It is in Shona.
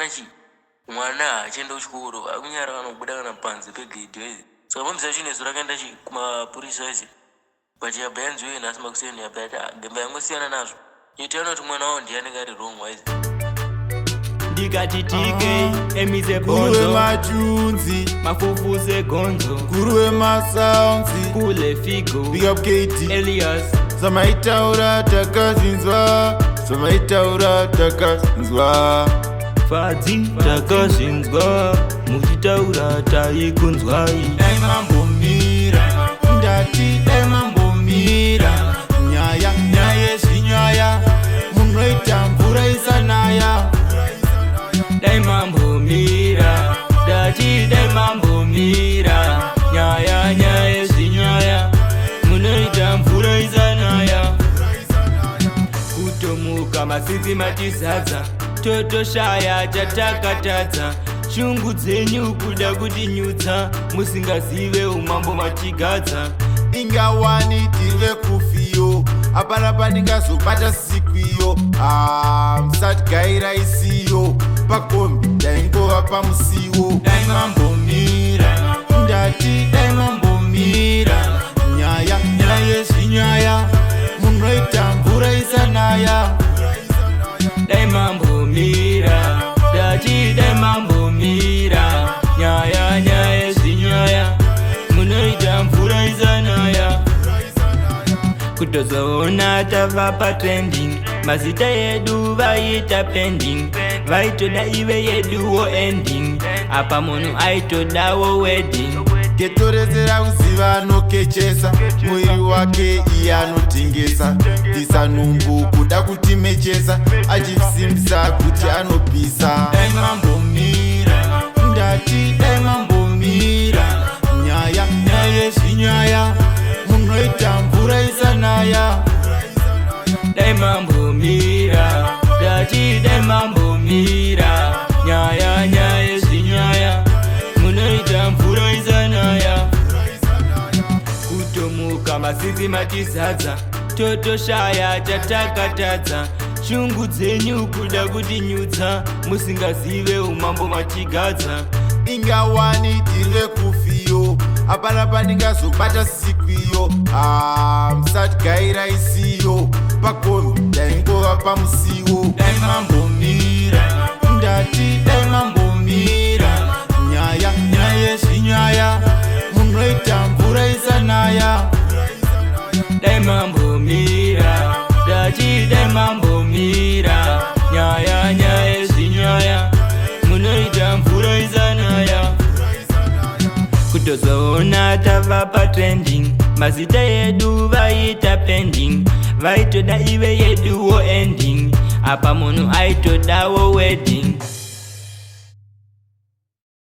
kana chi mwana achienda kuchikoro akunyara anobuda kana panze pegedhi saka pamisa chinesu rakaenda chi kumapurisa izi vachiyabva yanzi uye nhasi makuseni yabata gemba yangosiyana nazvo iti anoti mwana wavo ndianenge ari wrong wise ndikati tike emise Guruwe machunzi mafufuse gonzo Guruwe masounds kule figo Big up KT Elias Samaitaura takazinzwa Samaitaura takazinzwa Fadzi takazinzwa muchitaura taikunzwai Dai mambomira Ndati dai mambomira Nyaya zvinyaya Munoita mvura isanaya Dai mambomira Ndati dai mambomira Nyaya zvinyaya munoita mvura isanaya kutomuka masisi matizadza totoshaya chatakatadza shungu dzenyu kuda kutinyutsa musingazive umambo matigadza ingawani tive kufiyo apana pandingazobata siku iyo musati gaira isiyo pakombi daingova pamusiwo dai mambomira ndati dai mambomira nyaya zvinyaya munoita mvura isanaya dai mambomira ndati dai mambomira nyaya zvinyaya munoita mvura isanaya kutozoona tava patrending mazita yedu vaita pending vaitoda ive yeduwo ending apa munhu aitodawo wedding getorezera kuziva anokechesa mwiri wake iye anotengesa disa nhumbu kuda kutimechesa achisimbisa kuti anopisa dai mambomira ndati dai mambomira nyaya zvinyaya munoita mvura isanaya dai mambomira ndati dai mambomira nyaya zvinyaya munoita mvura isanaya kutomuka masisi matizadza totoshaya chatakatadza shungu dzenyu kuda kutinyutsa musingazive umambo matigadza ingawani tive kufiyo apana pandingazobata siku iyo musati gaira isiyo pakombi daingova pamusiwo dai mambomira ndati dai mambomira nyaya zvinyaya munoita mvura isanaya dai mambomira ndati dai mambomira nyaya zvinyaya munoita mvura isanaya kutozoona tava patrending mazita yedu vaita pending vaitoda ive yeduwo ending apa munhu aitodawo wedding